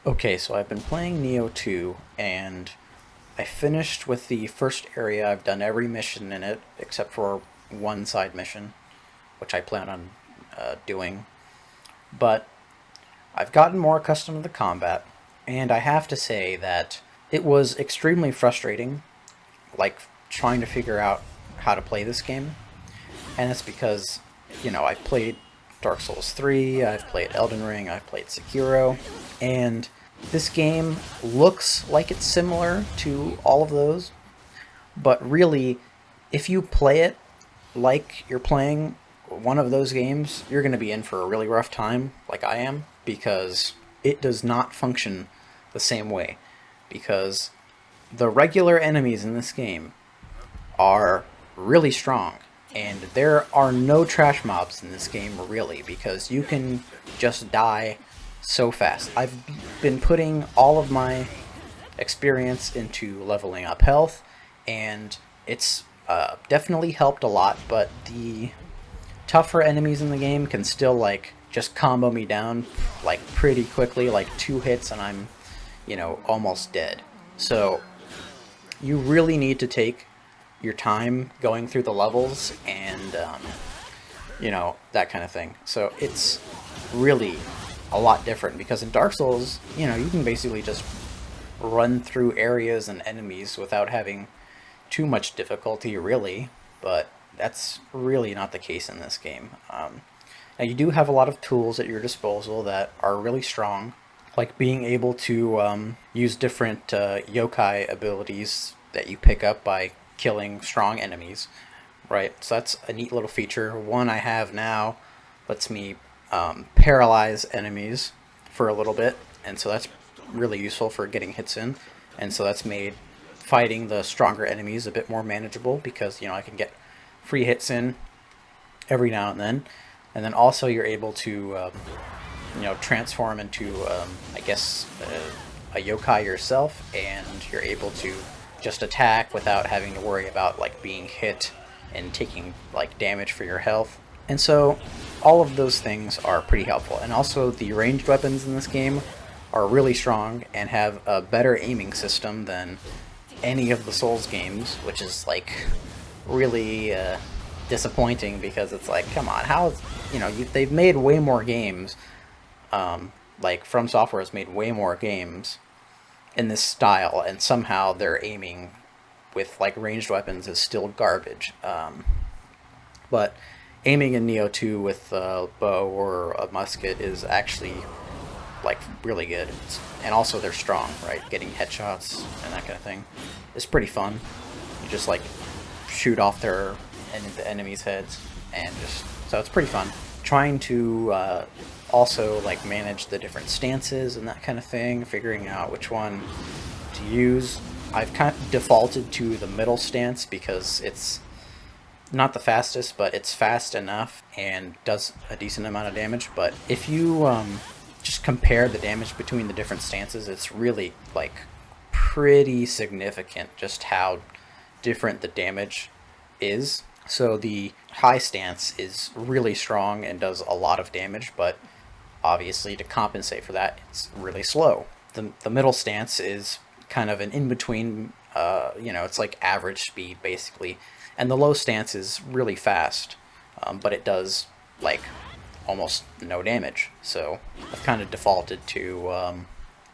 Okay, so I've been playing Nioh 2, and I finished with the first area. I've done every mission in it except for one side mission, which I plan on doing. But I've gotten more accustomed to the combat, and I have to say that it was extremely frustrating, like trying to figure out how to play this game. And it's because, I played Dark Souls 3, I've played Elden Ring, I've played Sekiro, and this game looks like it's similar to all of those, but really, if you play it like you're playing one of those games, you're going to be in for a really rough time, like I am, because it does not function the same way. Because the regular enemies in this game are really strong, and there are no trash mobs in this game, really, because you can just die so fast. I've been putting all of my experience into leveling up health, and it's definitely helped a lot, but the tougher enemies in the game can still, like, just combo me down, like, pretty quickly, like 2 hits, and I'm, almost dead. So, you really need to take your time going through the levels and that kind of thing. So it's really a lot different because in Dark Souls, you can basically just run through areas and enemies without having too much difficulty, really. But that's really not the case in this game. Now you do have a lot of tools at your disposal that are really strong, like being able to use different yokai abilities that you pick up by killing strong enemies, right? So that's a neat little feature. One I have now lets me paralyze enemies for a little bit, and so that's really useful for getting hits in. And so that's made fighting the stronger enemies a bit more manageable because I can get free hits in every now and then. And then also you're able to transform into I guess a yokai yourself, and you're able to just attack without having to worry about like being hit and taking like damage for your health. And so all of those things are pretty helpful. And also the ranged weapons in this game are really strong and have a better aiming system than any of the Souls games, which is like really disappointing because it's like, come on, how they've made way more games. Like From Software has made way more games in this style, and somehow their aiming with like ranged weapons is still garbage. But aiming in Nioh 2 with a bow or a musket is actually like really good, and also they're strong, right? Getting headshots and that kind of thing is pretty fun. You just like shoot off the enemies' heads, and just so it's pretty fun. Trying to also like manage the different stances and that kind of thing, figuring out which one to use. I've kind of defaulted to the middle stance because it's not the fastest, but it's fast enough and does a decent amount of damage. But if you just compare the damage between the different stances, it's really like pretty significant just how different the damage is. So the high stance is really strong and does a lot of damage, but obviously to compensate for that, it's really slow. The middle stance is kind of an in-between, it's like average speed basically, and the low stance is really fast, but it does like almost no damage. So I've kind of defaulted to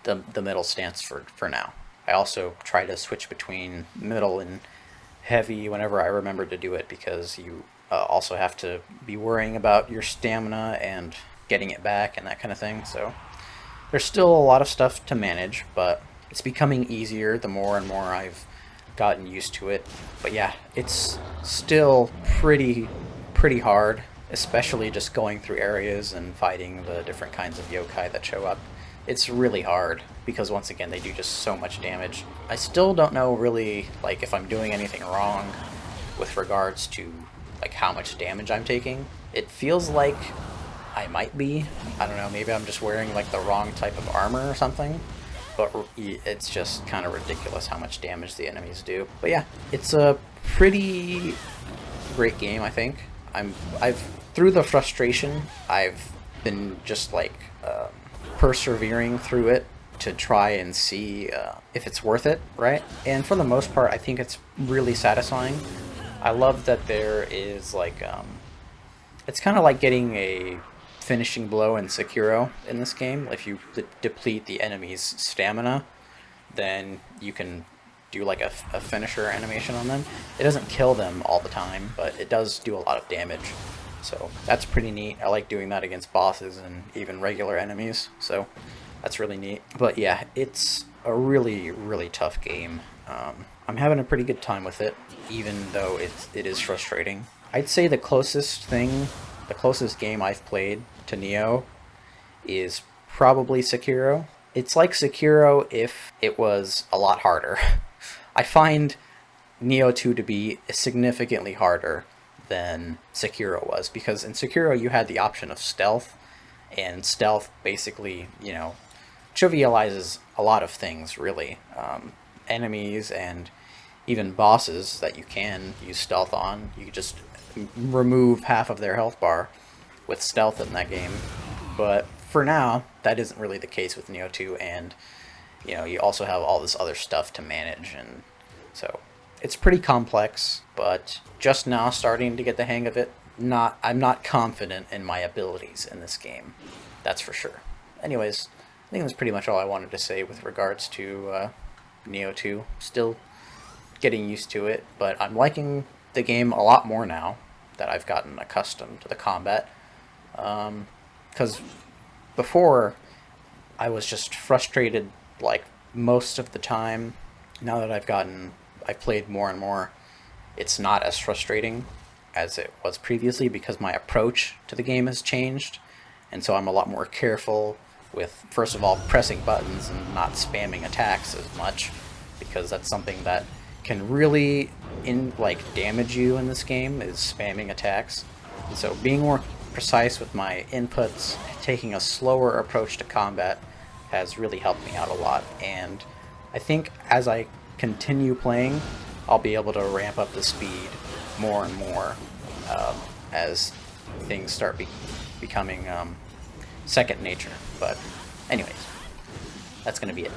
the middle stance for now. I also try to switch between middle and heavy whenever I remember to do it, because you also have to be worrying about your stamina and getting it back and that kind of thing. So there's still a lot of stuff to manage, but it's becoming easier the more and more I've gotten used to it. But yeah, it's still pretty hard, especially just going through areas and fighting the different kinds of yokai that show up. It's really hard because once again they do just so much damage. I still don't know really like if I'm doing anything wrong with regards to like how much damage I'm taking. It feels like I might be. I don't know, maybe I'm just wearing like the wrong type of armor or something. But it's just kind of ridiculous how much damage the enemies do. But yeah, it's a pretty great game, I think. I've through the frustration, I've been just like persevering through it to try and see if it's worth it, right? And for the most part, I think it's really satisfying. I love that there is like it's kind of like getting a finishing blow in Sekiro in this game. If you deplete the enemy's stamina, then you can do like a finisher animation on them. It doesn't kill them all the time, but it does do a lot of damage. So that's pretty neat. I like doing that against bosses and even regular enemies. So that's really neat. But yeah, it's a really, really tough game. I'm having a pretty good time with it, even though it is frustrating. I'd say the closest game I've played to Nioh is probably Sekiro. It's like Sekiro if it was a lot harder. I find Nioh 2 to be significantly harder than Sekiro was, because in Sekiro you had the option of stealth, and stealth basically, trivializes a lot of things, really. Enemies and even bosses that you can use stealth on, you just remove half of their health bar with stealth in that game. But for now, that isn't really the case with Nioh 2, and you also have all this other stuff to manage, and so it's pretty complex, but just now starting to get the hang of it. I'm not confident in my abilities in this game, that's for sure. Anyways, I think that's pretty much all I wanted to say with regards to Nioh 2. Still getting used to it, but I'm liking the game a lot more now that I've gotten accustomed to the combat. Because before, I was just frustrated like most of the time. Now that I've played more and more, it's not as frustrating as it was previously, because my approach to the game has changed, and so I'm a lot more careful with, first of all, pressing buttons and not spamming attacks as much, because that's something that can really damage you in this game, is spamming attacks. And so being more precise with my inputs, taking a slower approach to combat, has really helped me out a lot. And I think as I continue playing, I'll be able to ramp up the speed more and more as things start becoming second nature. But anyways, that's going to be it.